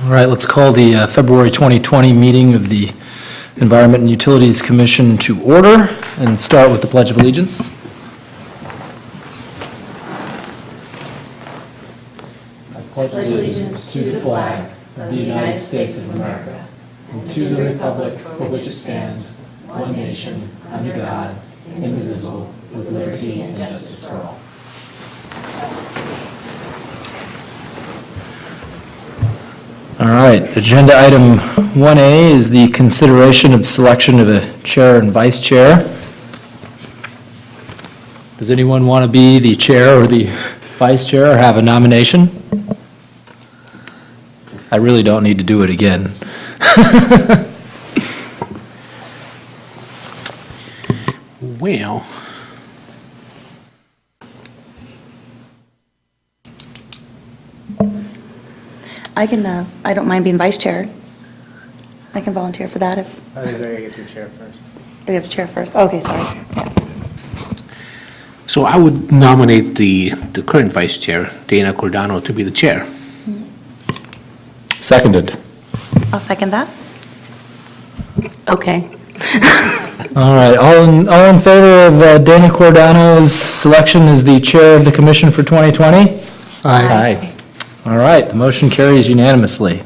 All right, let's call the February 2020 meeting of the Environment and Utilities Commission to order and start with the Pledge of Allegiance. I pledge allegiance to the flag of the United States of America and to the republic for which it stands, one nation, under God, indivisible, with liberty and justice for all. All right, agenda item 1A is the consideration of selection of a chair and vice chair. Does anyone want to be the chair or the vice chair or have a nomination? I really don't need to do it again. Well, I don't mind being vice chair. I can volunteer for that if, I think I get your chair first. we have to chair first. Okay, sorry. Yeah. so I would nominate the current vice chair, Dana Cordano, to be the chair. Seconded. I'll second that. Okay. All right, all in favor of Dana Cordano's selection as the chair of the commission for 2020? Aye. All right, the motion carries unanimously.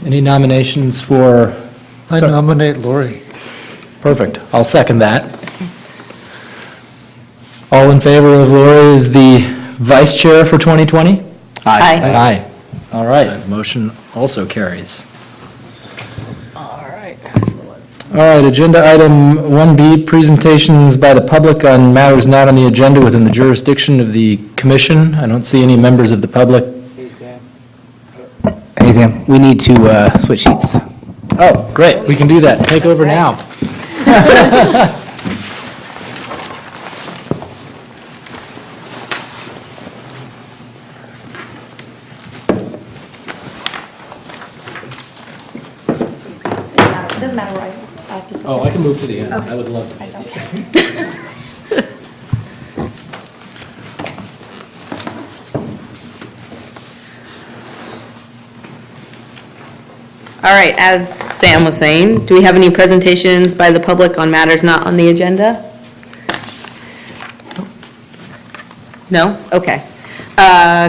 Any nominations for? I nominate Lori. Perfect, I'll second that. All in favor of Lori as the vice chair for 2020? Aye. Aye. All right, the motion also carries. All right, agenda item 1B, presentations by the public on matters not on the agenda within the jurisdiction of the commission. I don't see any members of the public. Hey, Sam, we need to switch seats. Oh, great, we can do that. Take over now. It doesn't matter where I have to sit. Oh, I can move to the end. I would love to. I don't care. All right, as Sam was saying, do we have any presentations by the public on matters not on the agenda? No? Okay.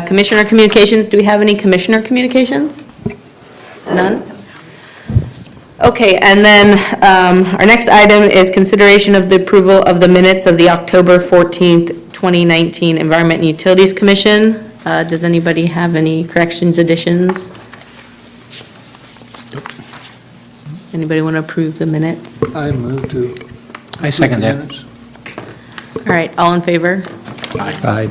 Commissioner communications, do we have any commissioner communications? None? Okay, and then our next item is consideration of the approval of the minutes of the October 14th, 2019 Environment and Utilities Commission. Does anybody have any corrections, additions? Anybody want to approve the minutes? I move to. I second that. All right, all in favor? Aye.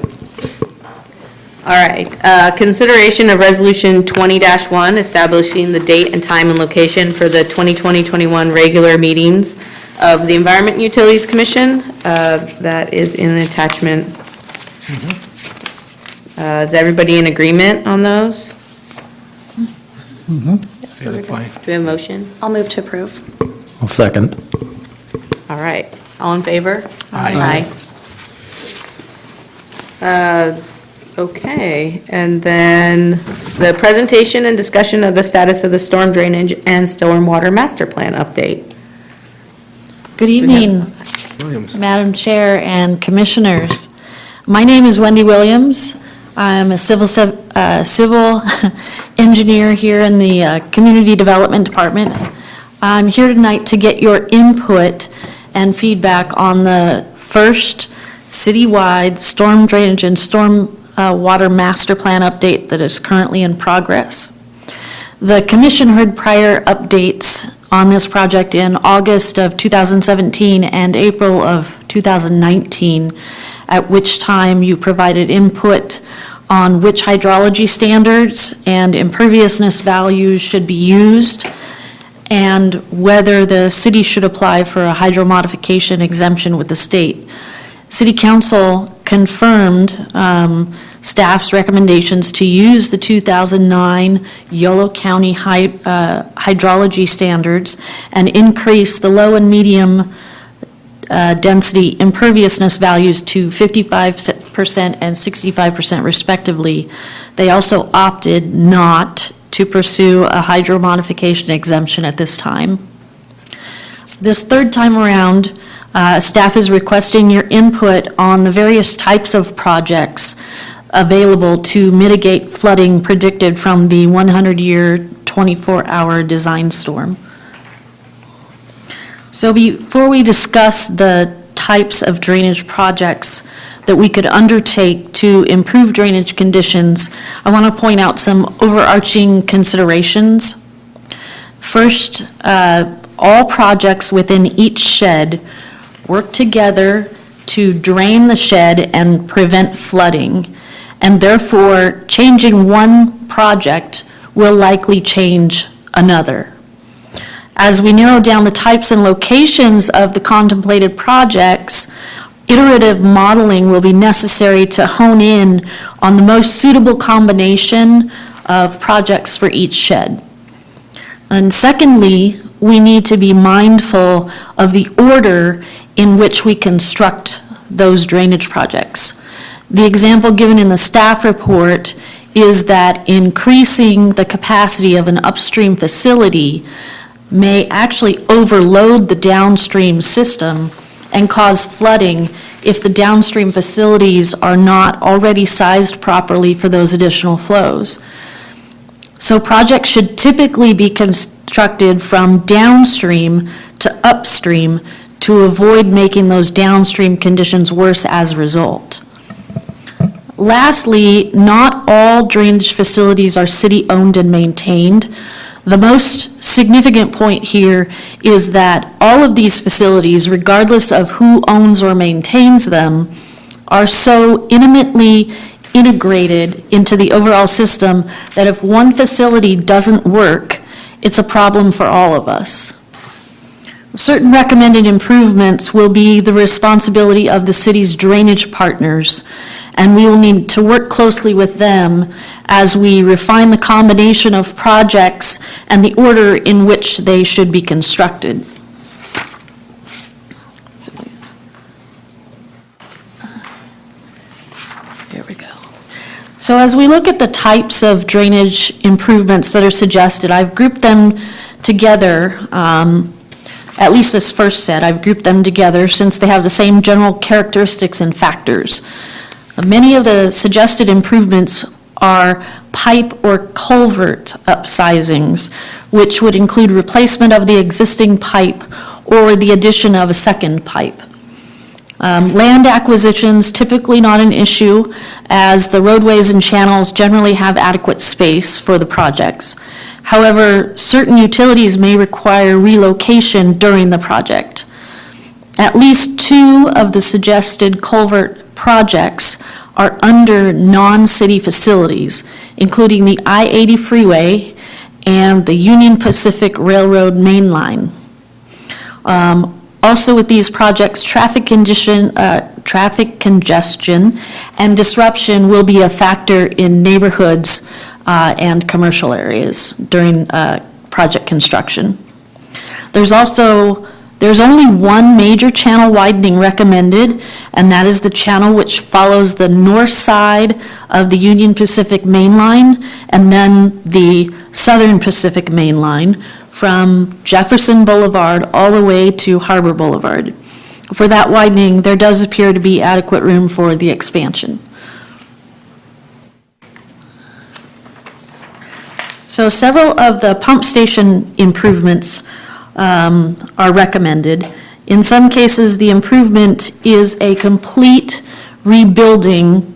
All right, consideration of resolution 20-1, establishing the date and time and location for the 2020-21 regular meetings of the Environment and Utilities Commission. That is in attachment. Is everybody in agreement on those? They look fine. Do we have a motion? I'll move to approve. I'll second. All right, all in favor? Aye. Okay, and then the presentation and discussion of the status of the storm drainage and stormwater master plan update. Good evening, Williams. Madam Chair and Commissioners. My name is Wendy Williams. I'm a civil engineer here in the Community Development Department. I'm here tonight to get your input and feedback on the first citywide storm drainage and storm water master plan update that is currently in progress. The Commission heard prior updates on this project in August of 2017 and April of 2019, at which time you provided input on which hydrology standards and imperviousness values should be used, and whether the city should apply for a hydro modification exemption with the state. City Council confirmed staff's recommendations to use the 2009 Yolo County hydrology standards and increase the low and medium density imperviousness values to 55% and 65% respectively. They also opted not to pursue a hydro modification exemption at this time. This third time around, staff is requesting your input on the various types of projects available to mitigate flooding predicted from the 100-year, 24-hour design storm. So before we discuss the types of drainage projects that we could undertake to improve drainage conditions, I want to point out some overarching considerations. First, all projects within each shed work together to drain the shed and prevent flooding, and therefore changing one project will likely change another. As we narrow down the types and locations of the contemplated projects, iterative modeling will be necessary to hone in on the most suitable combination of projects for each shed. And secondly, we need to be mindful of the order in which we construct those drainage projects. The example given in the staff report is that increasing the capacity of an upstream facility may actually overload the downstream system and cause flooding if the downstream facilities are not already sized properly for those additional flows. So projects should typically be constructed from downstream to upstream to avoid making those downstream conditions worse as a result. Lastly, not all drainage facilities are city-owned and maintained. The most significant point here is that all of these facilities, regardless of who owns or maintains them, are so intimately integrated into the overall system that if one facility doesn't work, it's a problem for all of us. Certain recommended improvements will be the responsibility of the city's drainage partners, and we will need to work closely with them as we refine the combination of projects and the order in which they should be constructed. There we go. So as we look at the types of drainage improvements that are suggested, I've grouped them together, at least this first set, I've grouped them together since they have the same general characteristics and factors. Many of the suggested improvements are pipe or culvert upsizings, which would include replacement of the existing pipe or the addition of a second pipe. Land acquisitions, typically not an issue, as the roadways and channels generally have adequate space for the projects. However, certain utilities may require relocation during the project. At least 2 of the suggested culvert projects are under non-city facilities, including the I-80 freeway and the Union Pacific Railroad main line. Also with these projects, traffic congestion and disruption will be a factor in neighborhoods and commercial areas during project construction. There's only one major channel widening recommended, and that is the channel which follows the north side of the Union Pacific Main Line and then the Southern Pacific Main Line from Jefferson Boulevard all the way to Harbor Boulevard. For that widening, there does appear to be adequate room for the expansion. So several of the pump station improvements are recommended. In some cases, the improvement is a complete rebuilding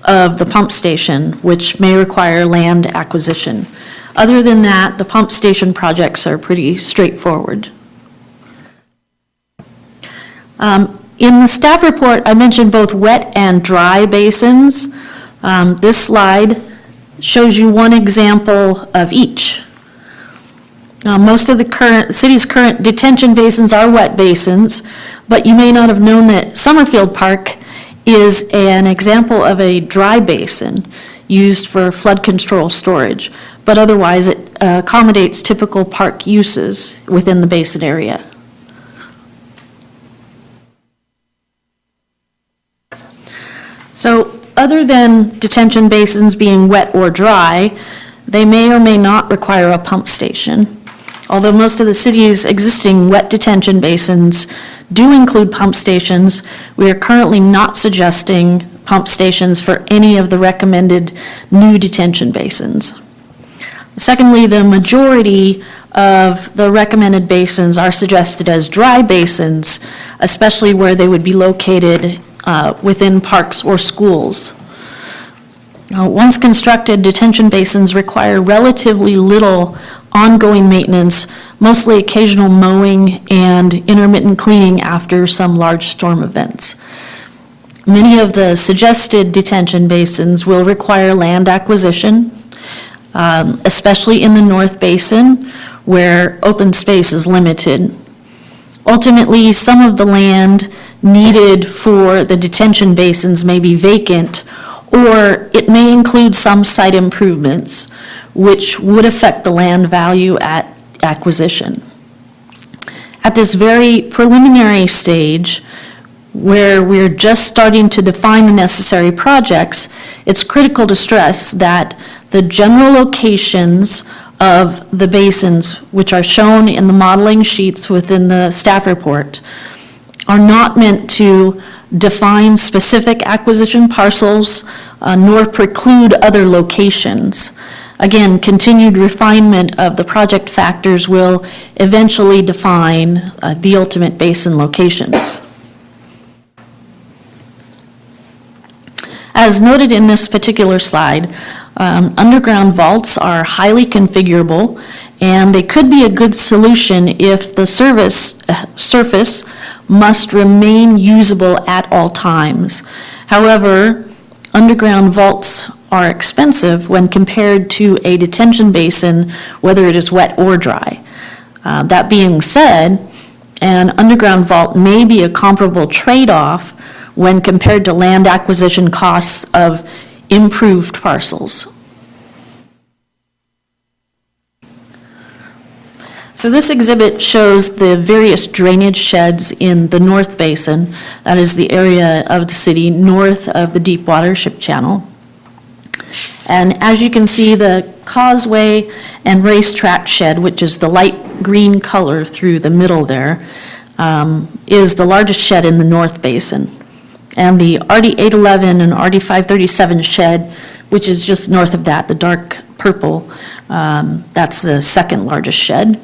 of the pump station, which may require land acquisition. Other than that, the pump station projects are pretty straightforward. In the staff report, I mentioned both wet and dry basins. This slide shows you one example of each. Most of the city's current detention basins are wet basins, but you may not have known that Summerfield Park is an example of a dry basin used for flood control storage, but otherwise it accommodates typical park uses within the basin area. So other than detention basins being wet or dry, They may or may not require a pump station. Although most of the city's existing wet detention basins do include pump stations, we are currently not suggesting pump stations for any of the recommended new detention basins. Secondly, the majority of the recommended basins are suggested as dry basins, especially where they would be located within parks or schools. Once constructed, detention basins require relatively little ongoing maintenance, mostly occasional mowing and intermittent cleaning after some large storm events. Many of the suggested detention basins will require land acquisition, especially in the North Basin, where open space is limited. Ultimately, some of the land needed for the detention basins may be vacant, or it may include some site improvements, which would affect the land value at acquisition. At this very preliminary stage, where we're just starting to define the necessary projects, it's critical to stress that the general locations of the basins, which are shown in the modeling sheets within the staff report, are not meant to define specific acquisition parcels, nor preclude other locations. Again, continued refinement of the project factors will eventually define the ultimate basin locations. As noted in this particular slide, underground vaults are highly configurable, and they could be a good solution if the surface must remain usable at all times. However, underground vaults are expensive when compared to a detention basin, whether it is wet or dry. That being said, an underground vault may be a comparable trade-off when compared to land acquisition costs of improved parcels. So this exhibit shows the various drainage sheds in the North Basin. That is the area of the city north of the deep water ship channel. And as you can see, the causeway and racetrack shed, which is the light green color through the middle there, is the largest shed in the North Basin. And the RD 811 and RD 537 shed, which is just north of that, the dark purple, that's the second largest shed.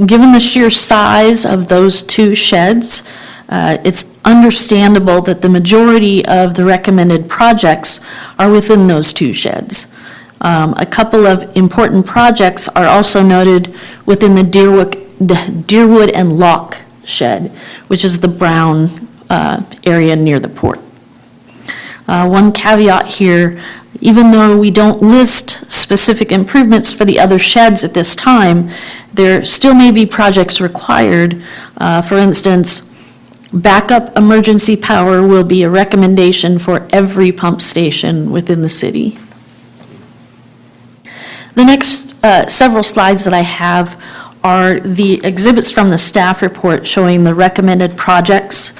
Given the sheer size of those two sheds, it's understandable that the majority of the recommended projects are within those two sheds. A couple of important projects are also noted within the Deerwood and Lock shed, which is the brown area near the port. One caveat here, even though we don't list specific improvements for the other sheds at this time, there still may be projects required. For instance, backup emergency power will be a recommendation for every pump station within the city. The next several slides that I have are the exhibits from the staff report showing the recommended projects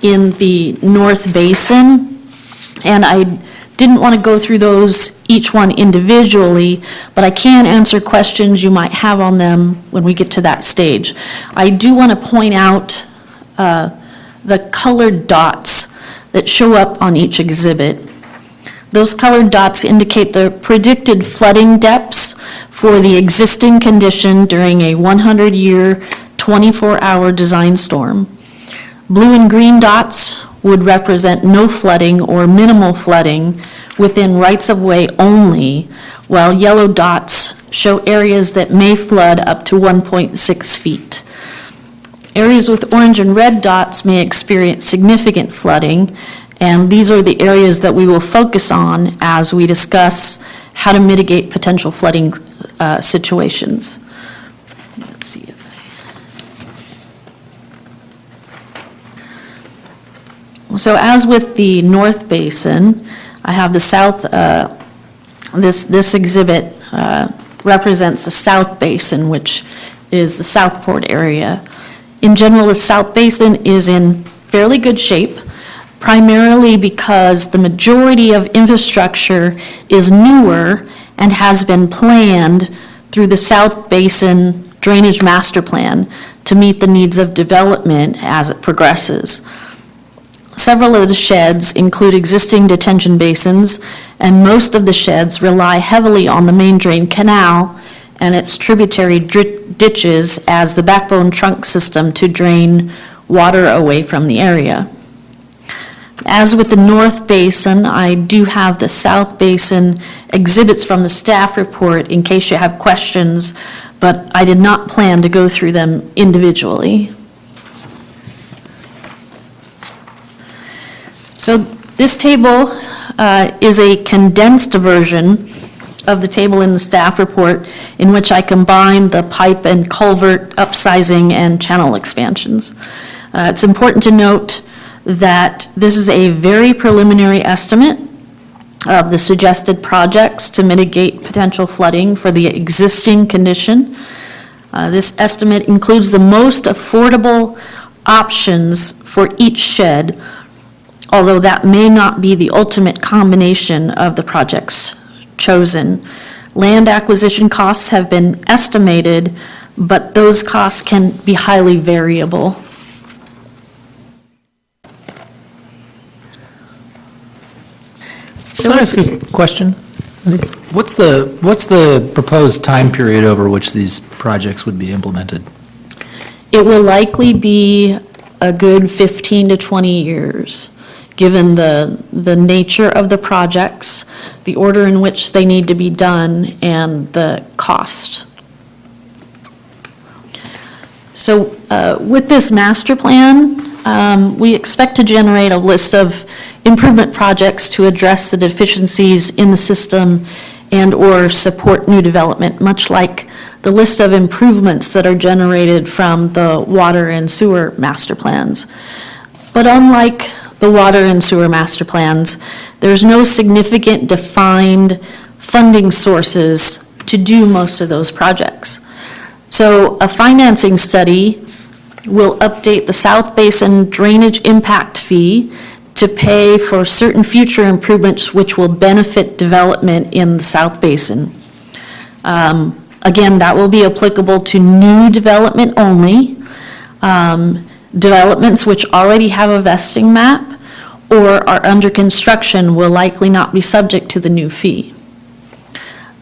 in the North Basin. And I didn't want to go through those, each one individually, but I can answer questions you might have on them when we get to that stage. I do want to point out the colored dots that show up on each exhibit. Those colored dots indicate the predicted flooding depths for the existing condition during a 100-year, 24-hour design storm. Blue and green dots would represent no flooding or minimal flooding within rights-of-way only, while yellow dots show areas that may flood up to 1.6 feet. Areas with orange and red dots may experience significant flooding, and these are the areas that we will focus on as we discuss how to mitigate potential flooding situations. Let's see if So as with the North Basin, I have the south, this exhibit represents the South Basin, which is the Southport area. In general, the South Basin is in fairly good shape, primarily because the majority of infrastructure is newer and has been planned through the South Basin Drainage Master Plan to meet the needs of development as it progresses. Several of the sheds include existing detention basins, and most of the sheds rely heavily on the main drain canal and its tributary ditches as the backbone trunk system to drain water away from the area. As with the North Basin, I do have the South Basin exhibits from the staff report in case you have questions, but I did not plan to go through them individually. So this table is a condensed version of the table in the staff report in which I combined the pipe and culvert upsizing and channel expansions. It's important to note that this is a very preliminary estimate of the suggested projects to mitigate potential flooding for the existing condition. This estimate includes the most affordable options for each shed, although that may not be the ultimate combination of the projects chosen. Land acquisition costs have been estimated, but those costs can be highly variable. Can I ask a question? What's the proposed time period over which these projects would be implemented? It will likely be a good 15 to 20 years, given the nature of the projects, the order in which they need to be done, and the cost. So with this master plan, we expect to generate a list of improvement projects to address the deficiencies in the system and/or support new development, much like the list of improvements that are generated from the water and sewer master plans. But unlike the water and sewer master plans, there's no significant defined funding sources to do most of those projects. So a financing study will update the South Basin drainage impact fee to pay for certain future improvements which will benefit development in the South Basin. Again, that will be applicable to new development only. Developments which already have a vesting map or are under construction will likely not be subject to the new fee.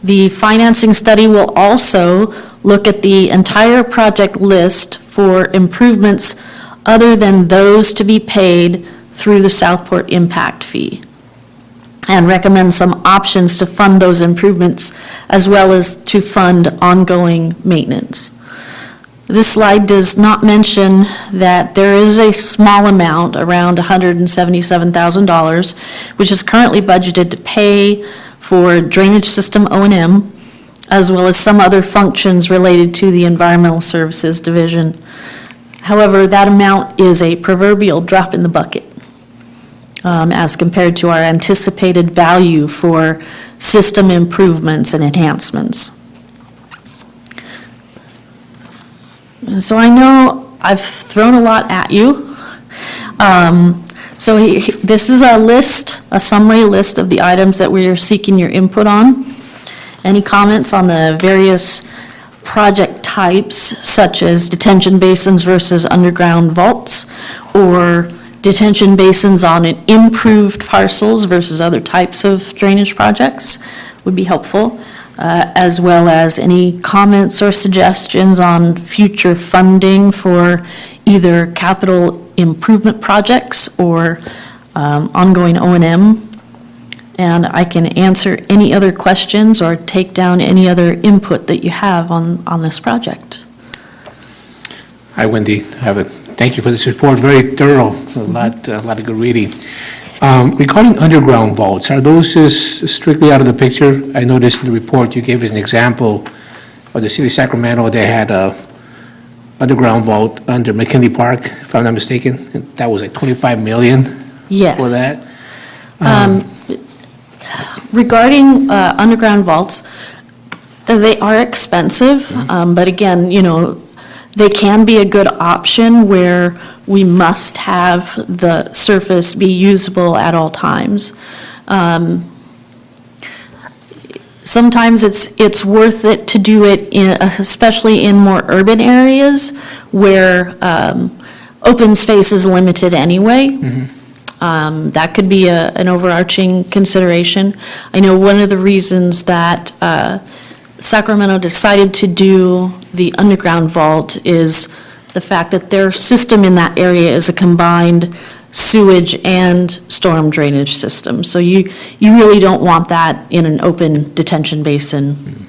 The financing study will also look at the entire project list for improvements other than those to be paid through the Southport impact fee, and recommend some options to fund those improvements as well as to fund ongoing maintenance. This slide does not mention that there is a small amount, around $177,000, which is currently budgeted to pay for drainage system O&M, as well as some other functions related to the Environmental Services Division. However, that amount is a proverbial drop in the bucket as compared to our anticipated value for system improvements and enhancements. So I know I've thrown a lot at you. This is a list, a summary list of the items that we are seeking your input on. Any comments on the various project types, such as detention basins versus underground vaults, or detention basins on improved parcels versus other types of drainage projects, would be helpful, as well as any comments or suggestions on future funding for either capital improvement projects or ongoing O&M. And I can answer any other questions or take down any other input that you have on this project. Hi, Wendy. Thank you for this report, very thorough, a lot of good reading. Regarding underground vaults, are those just strictly out of the picture? I noticed in the report you gave us an example of the city of Sacramento. They had a underground vault under McKinley Park, if I'm not mistaken. That was like 25 million Yes. for that. Regarding underground vaults, they are expensive, but again, they can be a good option where we must have the surface be usable at all times. sometimes it's worth it to do it especially in more urban areas where open space is limited anyway. That could be an overarching consideration. I know one of the reasons that Sacramento decided to do the underground vault is the fact that their system in that area is a combined sewage and storm drainage system. So you really don't want that in an open detention basin.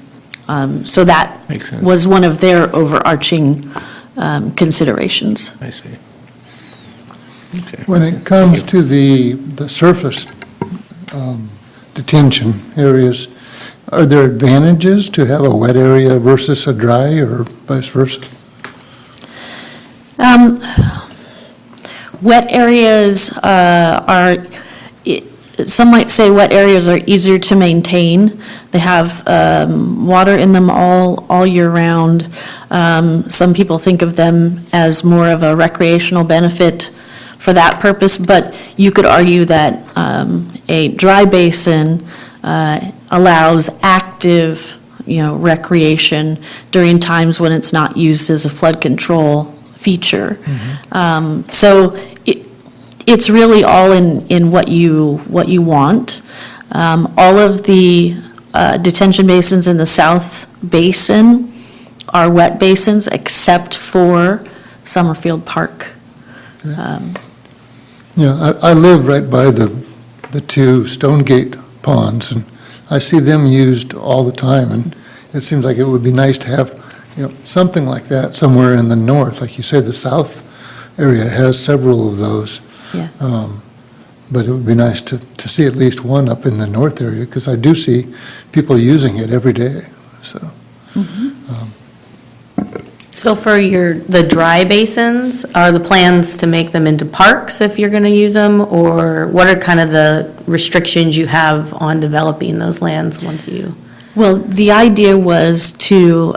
So that Makes sense. was one of their overarching considerations. I see. Okay. When it comes to the surface detention areas, are there advantages to have a wet area versus a dry, or vice versa? Wet areas some might say wet areas are easier to maintain. They have water in them all year round. Some people think of them as more of a recreational benefit for that purpose, but you could argue that a dry basin allows active, recreation during times when it's not used as a flood control feature. So it's really all in what you want. All of the detention basins in the South Basin are wet basins except for Summerfield Park. Yeah, I live right by the two Stonegate ponds, and I see them used all the time, and it seems like it would be nice to have, something like that somewhere in the north. Like you said, the south area has several of those. Yeah. But it would be nice to see at least one up in the north area, because I do see people using it every day, so. So for the dry basins, are the plans to make them into parks if you're going to use them? Or what are kind of the restrictions you have on developing those lands once you? Well, the idea was to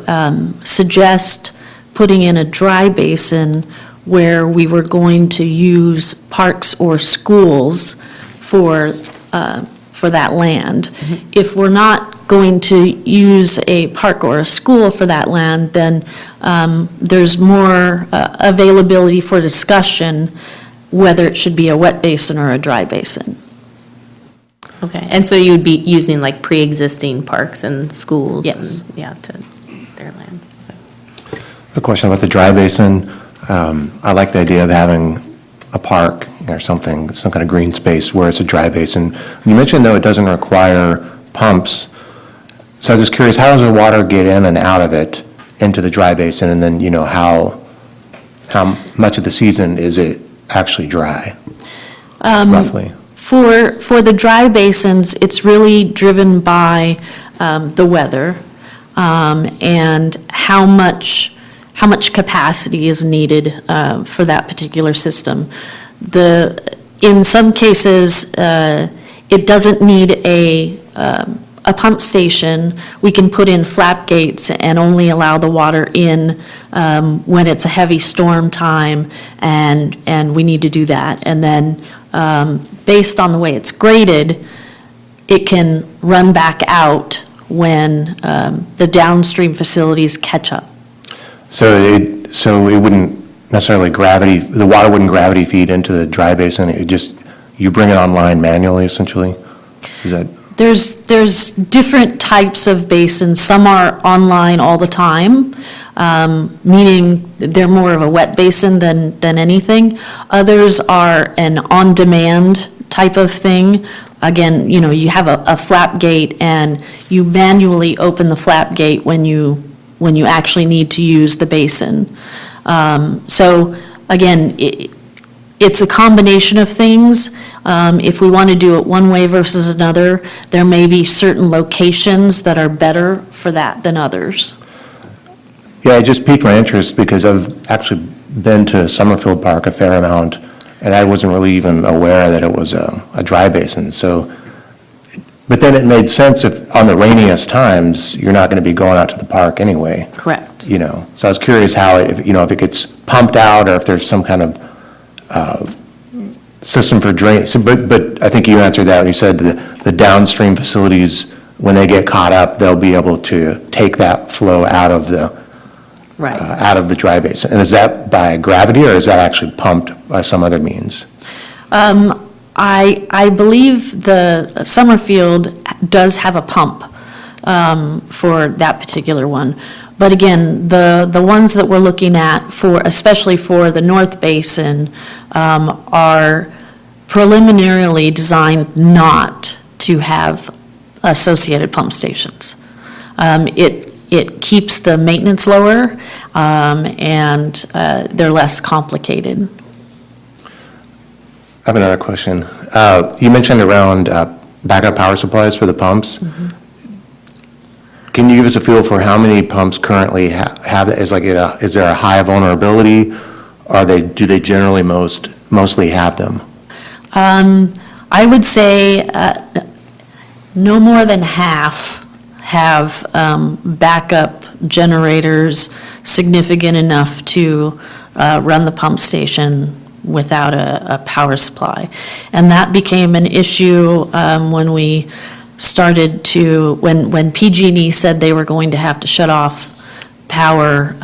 suggest putting in a dry basin where we were going to use parks or schools for that land. If we're not going to use a park or a school for that land, then there's more availability for discussion whether it should be a wet basin or a dry basin. Okay, and so you would be using like pre-existing parks and schools? Yes. And, yeah, to their land. A question about the dry basin. I like the idea of having a park or something, some kind of green space where it's a dry basin. You mentioned, though, it doesn't require pumps. So I was just curious, how does the water get in and out of it into the dry basin? And then, how much of the season is it actually dry, roughly? For the dry basins, it's really driven by the weather and how much capacity is needed for that particular system. In some cases, it doesn't need a pump station. We can put in flap gates and only allow the water in when it's a heavy storm time, and we need to do that. And then based on the way it's graded, it can run back out when the downstream facilities catch up. So it wouldn't necessarily the water wouldn't gravity feed into the dry basin. It just, you bring it online manually, essentially? Is that? There's different types of basins. Some are online all the time, meaning they're more of a wet basin than anything. Others are an on-demand type of thing. Again, you have a flap gate and you manually open the flap gate when you actually need to use the basin. So again, it's a combination of things. If we want to do it one way versus another, there may be certain locations that are better for that than others. Yeah, it just piqued my interest because I've actually been to Summerfield Park a fair amount, and I wasn't really even aware that it was a dry basin. So, but then it made sense if on the rainiest times, you're not going to be going out to the park anyway. Correct. So I was curious how, if it gets pumped out or if there's some kind of system for drain. So, but I think you answered that when you said the downstream facilities when they get caught up, they'll be able to take that flow out of the dry basin. And is that by gravity, or is that actually pumped by some other means? I believe the Summerfield does have a pump for that particular one. But again, the ones that we're looking at for, especially for the North Basin, are preliminarily designed not to have associated pump stations. It keeps the maintenance lower, and they're less complicated. I have another question. You mentioned around backup power supplies for the pumps. Can you give us a feel for how many pumps currently have, is there a high vulnerability? Do they generally mostly have them? I would say no more than half have backup generators significant enough to run the pump station without a power supply. And that became an issue when we started to, when PG&E said they were going to have to shut off power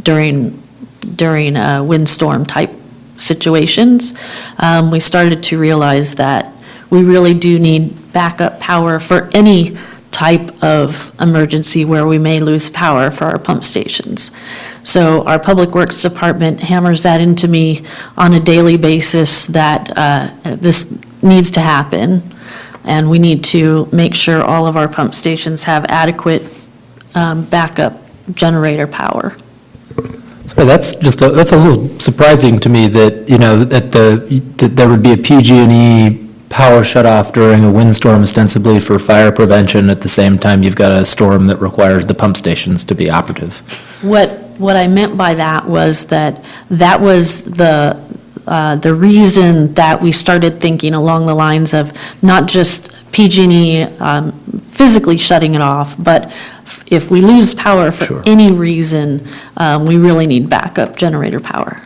during windstorm type situations. We started to realize that we really do need backup power for any type of emergency where we may lose power for our pump stations. So our Public Works Department hammers that into me on a daily basis that this needs to happen, and we need to make sure all of our pump stations have adequate backup generator power. So that's a little surprising to me that, that there would be a PG&E power shutoff during a windstorm ostensibly for fire prevention. At the same time, you've got a storm that requires the pump stations to be operative. What I meant by that was that was the reason that we started thinking along the lines of not just PG&E physically shutting it off, but if we lose power for Sure. any reason, we really need backup generator power.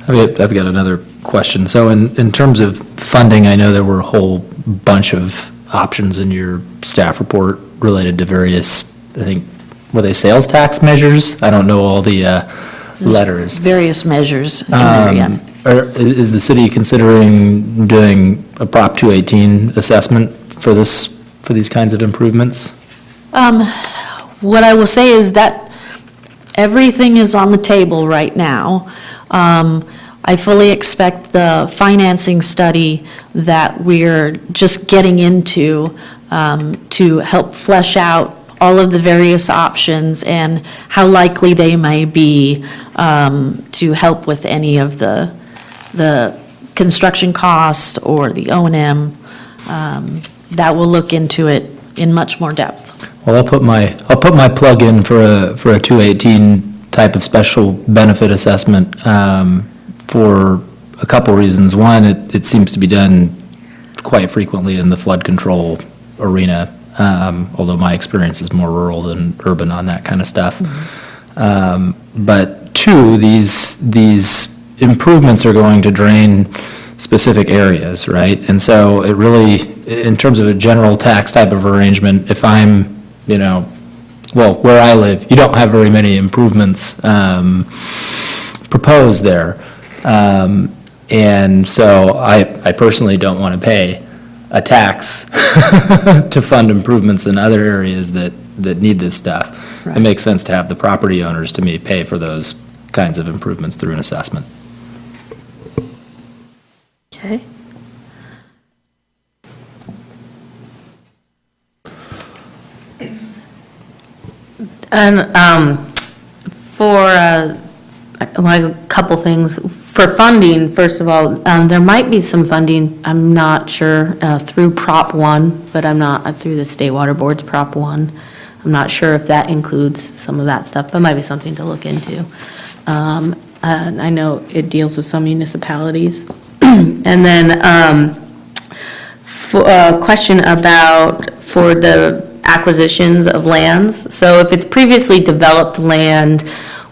I've got another question. So in terms of funding, I know there were a whole bunch of options in your staff report related to various, I think, were they sales tax measures? I don't know all the letters. Various measures in there, yeah. Is the city considering doing a Prop 218 assessment for these kinds of improvements? What I will say is that everything is on the table right now. I fully expect the financing study that we're just getting into to help flesh out all of the various options and how likely they may be to help with any of the construction costs or the O&M. That will look into it in much more depth. Well, I'll put my plug in for a 218 type of special benefit assessment for a couple reasons. One, it seems to be done quite frequently in the flood control arena, although my experience is more rural than urban on that kind of stuff. But two, these improvements are going to drain specific areas, right? And so it really, in terms of a general tax type of arrangement, if I'm, where I live, you don't have very many improvements proposed there. And so I personally don't want to pay a tax to fund improvements in other areas that need this stuff. Right. It makes sense to have the property owners, to me, pay for those kinds of improvements through an assessment. Okay. And for a couple things. For funding, first of all, there might be some funding, I'm not sure, through Prop 1, but I'm not, through the State Water Board's Prop 1. I'm not sure if that includes some of that stuff, but it might be something to look into. And I know it deals with some municipalities. And then for a question about for the acquisitions of lands. So if it's previously developed land,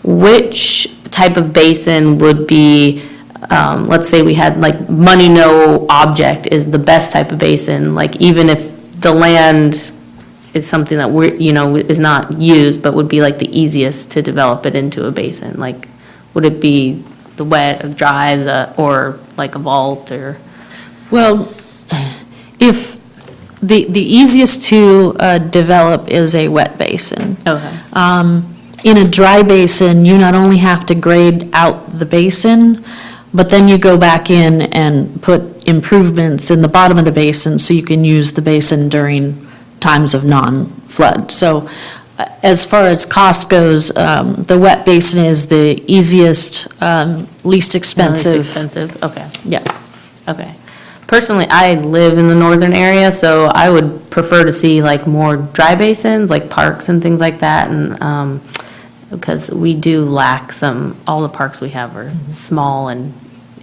which type of basin would be, let's say we had like money no object is the best type of basin, like even if the land is something that is not used, but would be like the easiest to develop it into a basin? Like, would it be the wet, dry, or like a vault, or? Well, if, the easiest to develop is a wet basin. Okay. In a dry basin, you not only have to grade out the basin, but then you go back in and put improvements in the bottom of the basin so you can use the basin during times of non-flood. So as far as cost goes, the wet basin is the easiest, least expensive. Least expensive, okay. Yeah. Okay. Personally, I live in the northern area, so I would prefer to see like more dry basins, like parks and things like that, and, because we do lack all the parks we have are small and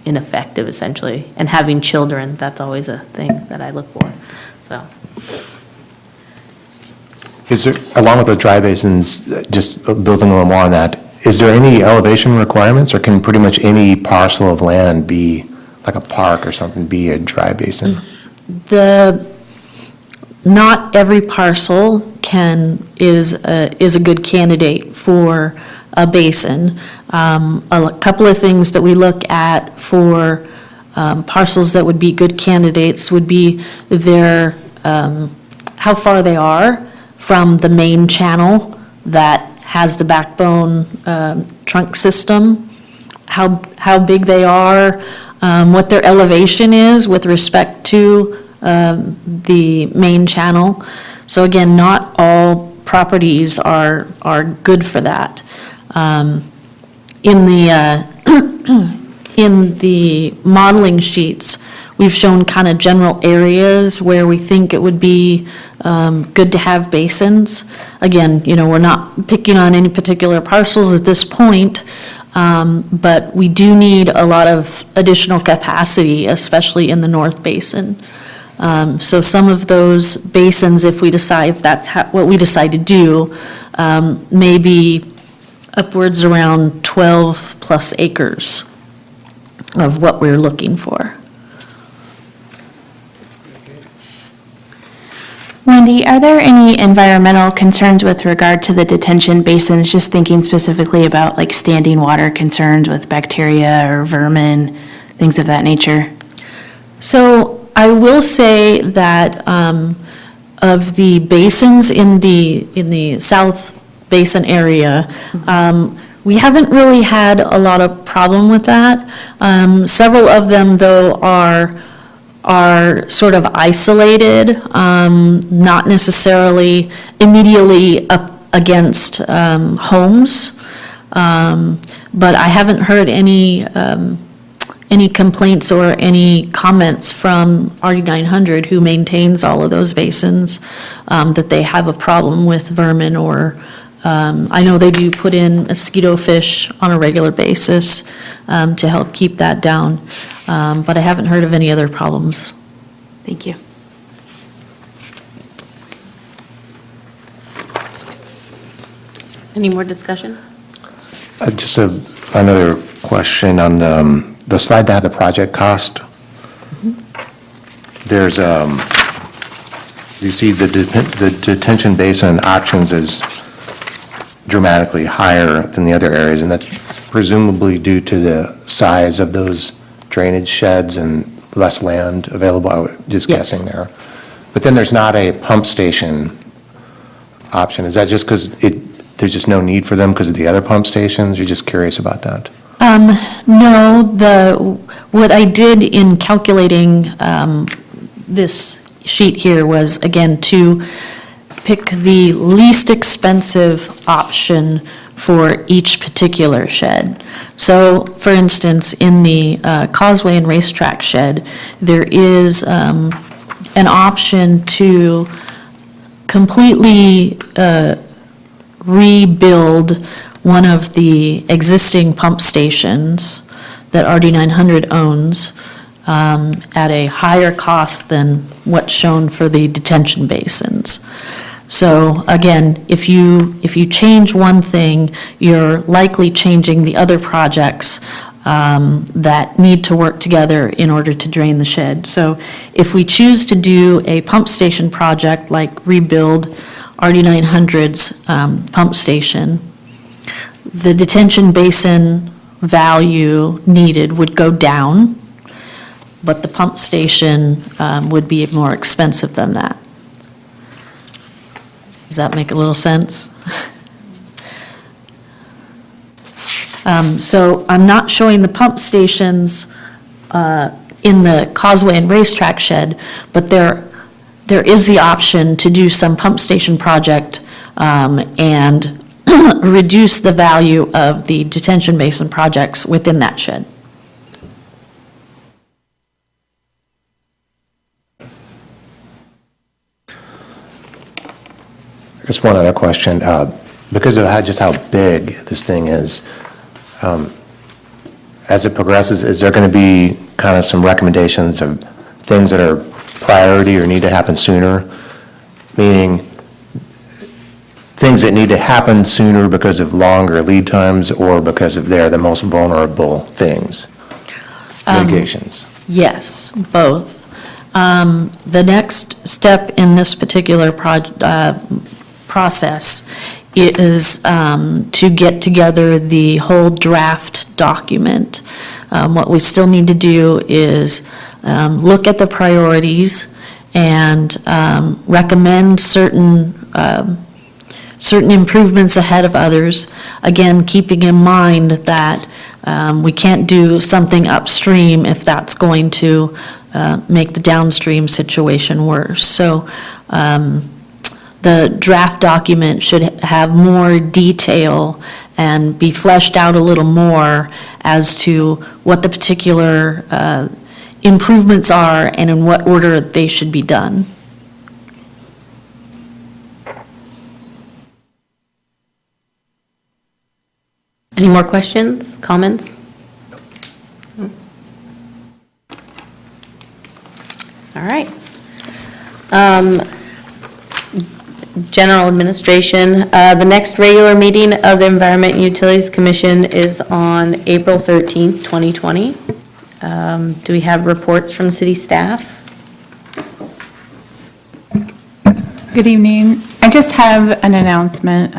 ineffective essentially, and having children, that's always a thing that I look for, so. Is there, along with the dry basins, just building a little more on that, is there any elevation requirements, or can pretty much any parcel of land be, like a park or something, be a dry basin? Not every parcel is a good candidate for a basin. A couple of things that we look at for parcels that would be good candidates would be how far they are from the main channel that has the backbone trunk system, how big they are, what their elevation is with respect to the main channel. So again, not all properties are good for that. In the modeling sheets, we've shown kind of general areas where we think it would be good to have basins. Again, we're not picking on any particular parcels at this point, but we do need a lot of additional capacity, especially in the North Basin. So some of those basins, if that's what we decide to do, may be upwards around 12 plus acres of what we're looking for. Wendy, are there any environmental concerns with regard to the detention basins? Just thinking specifically about like standing water concerns with bacteria or vermin, things of that nature? So I will say that of the basins in the South Basin area, we haven't really had a lot of problem with that. Several of them, though, are sort of isolated, not necessarily immediately up against homes. But I haven't heard any complaints or any comments from RD900, who maintains all of those basins, that they have a problem with vermin or, I know they do put in mosquito fish on a regular basis to help keep that down, but I haven't heard of any other problems. Thank you. Any more discussion? Just another question on the slide that had the project cost. There's, you see the detention basin options is dramatically higher than the other areas, and that's presumably due to the size of those drainage sheds and less land available, I was just Yes. guessing there. But then there's not a pump station option. Is that just because there's just no need for them because of the other pump stations? You're just curious about that? No, what I did in calculating this sheet here was, again, to pick the least expensive option for each particular shed. So, for instance, in the Causeway and Racetrack shed, there is an option to completely rebuild one of the existing pump stations that RD900 owns at a higher cost than what's shown for the detention basins. So again, if you change one thing, you're likely changing the other projects that need to work together in order to drain the shed. So if we choose to do a pump station project, like rebuild RD900's pump station, the detention basin value needed would go down, but the pump station would be more expensive than that. Does that make a little sense? So I'm not showing the pump stations in the Causeway and Racetrack shed, but there is the option to do some pump station project and reduce the value of the detention basin projects within that shed. Just one other question. Because of just how big this thing is, as it progresses, is there going to be kind of some recommendations of things that are priority or need to happen sooner? Meaning, things that need to happen sooner because of longer lead times or because of they're the most vulnerable things? Mitigations? Yes, both. The next step in this particular process is to get together the whole draft document. What we still need to do is look at the priorities and recommend certain improvements ahead of others. Again, keeping in mind that we can't do something upstream if that's going to make the downstream situation worse. So the draft document should have more detail and be fleshed out a little more as to what the particular improvements are and in what order they should be done. Any more questions, comments? All right. General Administration, the next regular meeting of the Environment and Utilities Commission is on April 13th, 2020. Do we have reports from city staff? Good evening. I just have an announcement.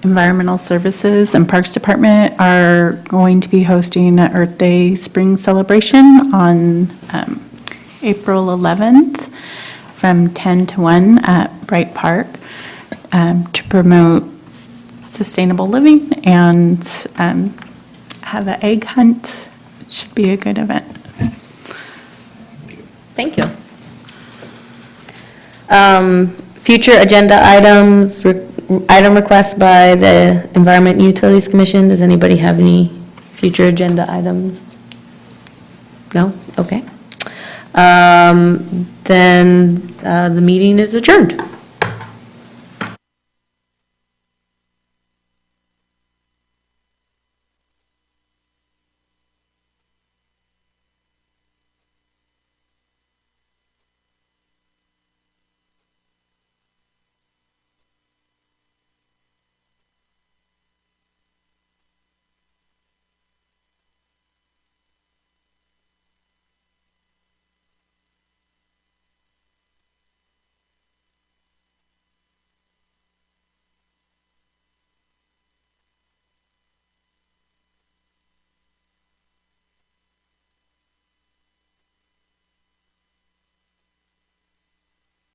Environmental Services and Parks Department are going to be hosting an Earth Day Spring Celebration on April 11th from 10 to 1 at Bright Park to promote sustainable living and have an egg hunt. Should be a good event. Thank you. Future agenda items, item requests by the Environment and Utilities Commission. Does anybody have any future agenda items? No? Okay. Then the meeting is adjourned.